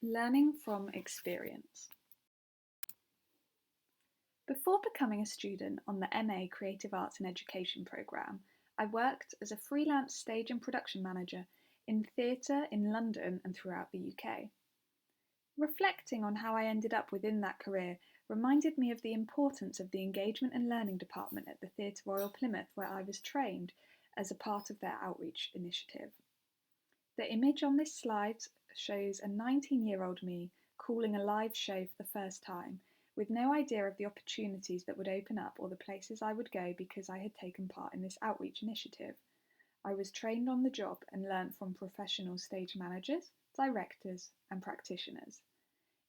Learning from experience. Before becoming a student on the MA Creative Arts and Education programme, I worked as a freelance stage and production manager in theatre in London and throughout the UK. Reflecting on how I ended up within that career reminded me of the importance of the Engagement and Learning Department at the Theatre Royal Plymouth, where I was trained as a part of their outreach initiative. The image on this slide shows a 19-year-old me calling a live show for the first time, with no idea of the opportunities that would open up or the places I would go because I had taken part in this outreach initiative. I was trained on the job and learnt from professional stage managers, directors, and practitioners.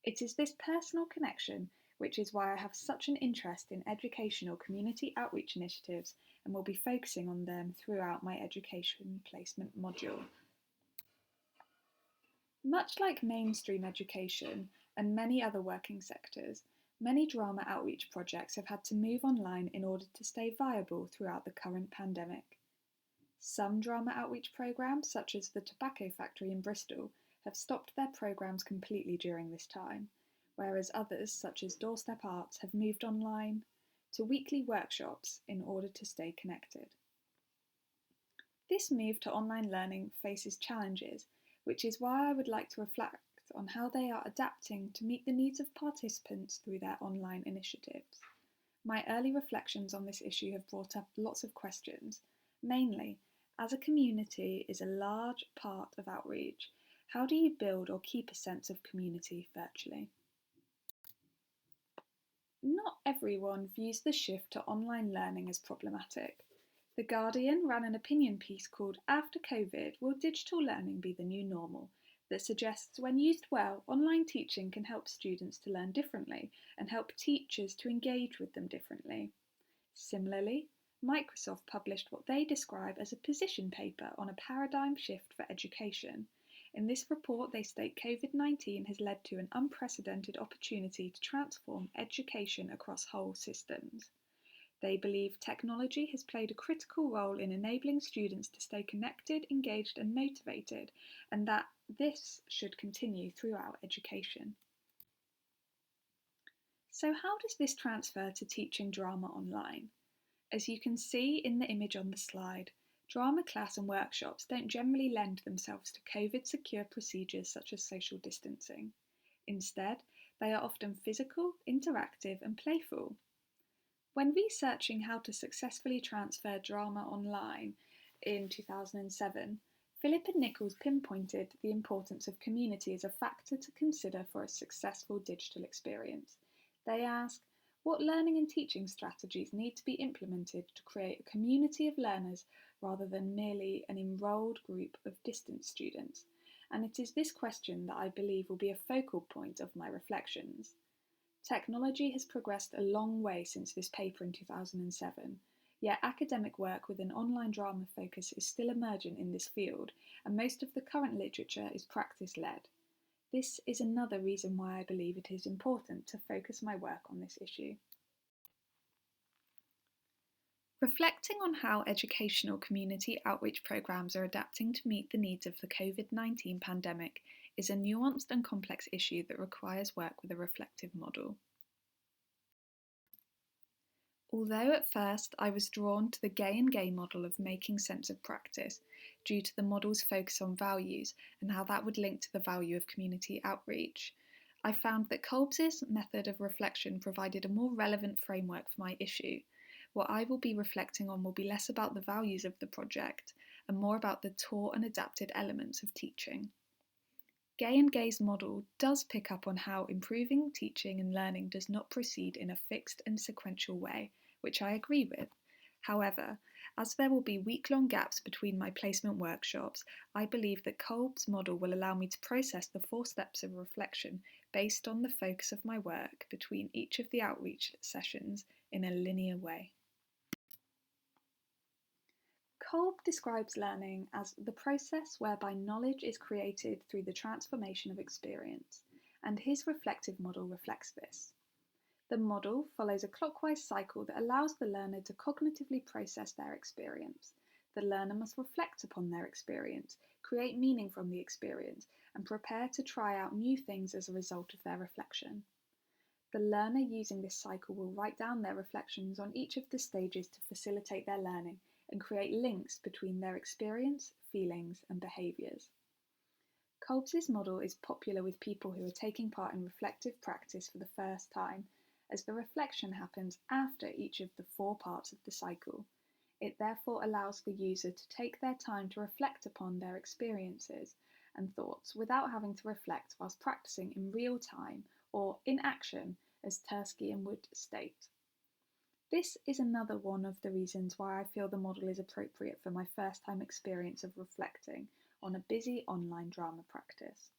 It is this personal connection which is why I have such an interest in educational community outreach initiatives and will be focusing on them throughout my education placement module. Much like mainstream education and many other working sectors, many drama outreach projects have had to move online in order to stay viable throughout the current pandemic. Some drama outreach programmes, such as the Tobacco Factory in Bristol, have stopped their programmes completely during this time, whereas others, such as Doorstep Arts, have moved online to weekly workshops in order to stay connected. This move to online learning faces challenges, which is why I would like to reflect on how they are adapting to meet the needs of participants through their online initiatives. My early reflections on this issue have brought up lots of questions, mainly, as a community is a large part of outreach, how do you build or keep a sense of community virtually? Not everyone views the shift to online learning as problematic. The Guardian ran an opinion piece called After COVID, Will Digital Learning Be the New Normal? That suggests when used well, online teaching can help students to learn differently and help teachers to engage with them differently. Similarly, Microsoft published what they describe as a position paper on a paradigm shift for education. In this report, they state COVID-19 has led to an unprecedented opportunity to transform education across whole systems. They believe technology has played a critical role in enabling students to stay connected, engaged, and motivated, and that this should continue throughout education. So, how does this transfer to teaching drama online? As you can see in the image on the slide, drama class and workshops don't generally lend themselves to COVID-secure procedures such as social distancing. Instead, they are often physical, interactive, and playful. When researching how to successfully transfer drama online in 2007, Philip and Nichols pinpointed the importance of community as a factor to consider for a successful digital experience. They ask, what learning and teaching strategies need to be implemented to create a community of learners rather than merely an enrolled group of distant students? And it is this question that I believe will be a focal point of my reflections. Technology has progressed a long way since this paper in 2007, yet academic work with an online drama focus is still emergent in this field, and most of the current literature is practice-led. This is another reason why I believe it is important to focus my work on this issue. Reflecting on how educational community outreach programmes are adapting to meet the needs of the COVID-19 pandemic is a nuanced and complex issue that requires work with a reflective model. Although at first I was drawn to the Gay and Gay model of making sense of practice due to the model's focus on values and how that would link to the value of community outreach, I found that Kolb's method of reflection provided a more relevant framework for my issue. What I will be reflecting on will be less about the values of the project and more about the taught and adapted elements of teaching. Gay and Gay's model does pick up on how improving teaching and learning does not proceed in a fixed and sequential way, which I agree with. However, as there will be week-long gaps between my placement workshops, I believe that Kolb's model will allow me to process the 4 steps of reflection based on the focus of my work between each of the outreach sessions in a linear way. Kolb describes learning as the process whereby knowledge is created through the transformation of experience, and his reflective model reflects this. The model follows a clockwise cycle that allows the learner to cognitively process their experience. The learner must reflect upon their experience, create meaning from the experience, and prepare to try out new things as a result of their reflection. The learner using this cycle will write down their reflections on each of the stages to facilitate their learning and create links between their experience, feelings, and behaviours. Kolb's model is popular with people who are taking part in reflective practice for the first time, as the reflection happens after each of the 4 parts of the cycle. It therefore allows the user to take their time to reflect upon their experiences and thoughts without having to reflect whilst practicing in real time or in action, as Tursky and Wood state. This is another one of the reasons why I feel the model is appropriate for my first time experience of reflecting on a busy online drama practice.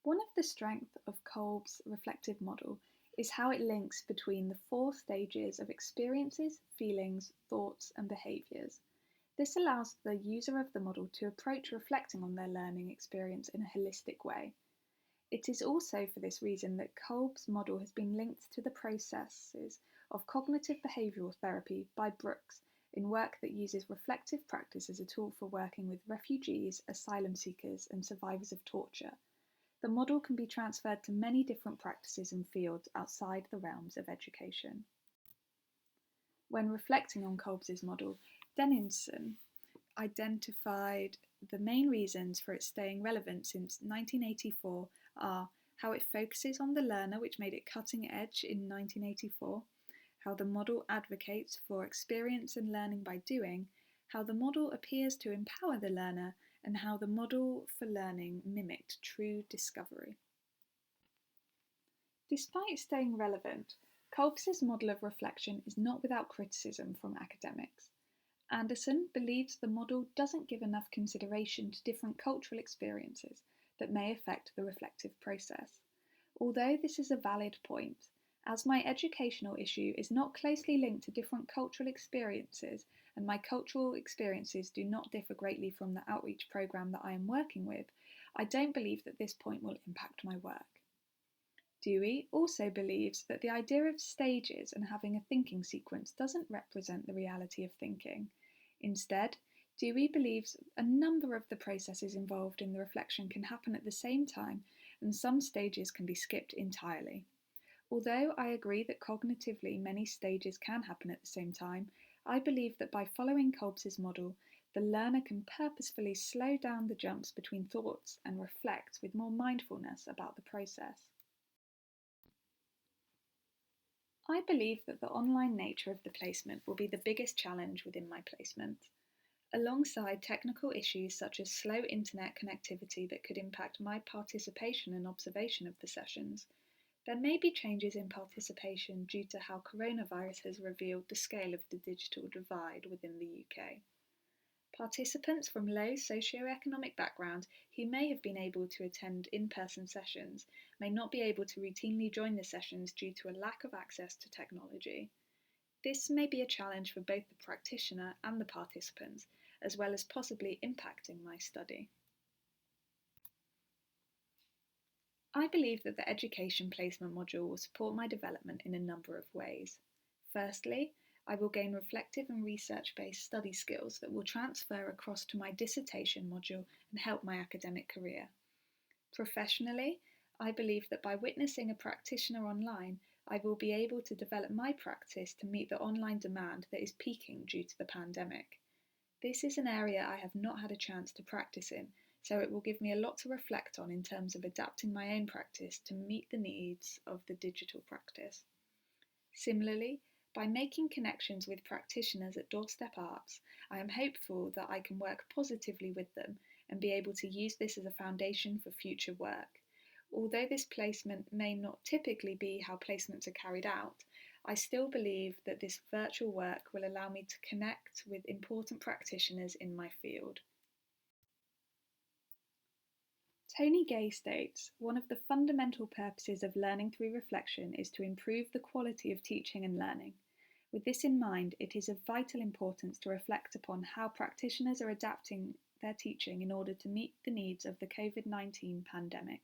One of the strengths of Kolb's reflective model is how it links between the 4 stages of experiences, feelings, thoughts, and behaviours. This allows the user of the model to approach reflecting on their learning experience in a holistic way. It is also for this reason that Kolb's model has been linked to the processes of cognitive behavioural therapy by Brooks in work that uses reflective practice as a tool for working with refugees, asylum seekers, and survivors of torture. The model can be transferred to many different practices and fields outside the realms of education. When reflecting on Kolb's model, Dennison identified the main reasons for its staying relevant since 1984 are how it focuses on the learner, which made it cutting edge in 1984, how the model advocates for experience and learning by doing, how the model appears to empower the learner, and how the model for learning mimicked true discovery. Despite staying relevant, Kolb's model of reflection is not without criticism from academics. Anderson believes the model doesn't give enough consideration to different cultural experiences that may affect the reflective process. Although this is a valid point, as my educational issue is not closely linked to different cultural experiences, and my cultural experiences do not differ greatly from the outreach programme that I am working with, I don't believe that this point will impact my work. Dewey also believes that the idea of stages and having a thinking sequence doesn't represent the reality of thinking. Instead, Dewey believes a number of the processes involved in the reflection can happen at the same time, and some stages can be skipped entirely. Although I agree that cognitively many stages can happen at the same time, I believe that by following Kolb's model, the learner can purposefully slow down the jumps between thoughts and reflect with more mindfulness about the process. I believe that the online nature of the placement will be the biggest challenge within my placement. Alongside technical issues such as slow internet connectivity that could impact my participation and observation of the sessions, there may be changes in participation due to how coronavirus has revealed the scale of the digital divide within the UK. Participants from low socio-economic backgrounds who may have been able to attend in-person sessions may not be able to routinely join the sessions due to a lack of access to technology. This may be a challenge for both the practitioner and the participants, as well as possibly impacting my study. I believe that the education placement module will support my development in a number of ways. Firstly, I will gain reflective and research-based study skills that will transfer across to my dissertation module and help my academic career. Professionally, I believe that by witnessing a practitioner online, I will be able to develop my practice to meet the online demand that is peaking due to the pandemic. This is an area I have not had a chance to practice in, so it will give me a lot to reflect on in terms of adapting my own practice to meet the needs of the digital practice. Similarly, by making connections with practitioners at Doorstep Arts, I am hopeful that I can work positively with them and be able to use this as a foundation for future work. Although this placement may not typically be how placements are carried out, I still believe that this virtual work will allow me to connect with important practitioners in my field. Tony Gay states, one of the fundamental purposes of learning through reflection is to improve the quality of teaching and learning. With this in mind, it is of vital importance to reflect upon how practitioners are adapting their teaching in order to meet the needs of the COVID-19 pandemic.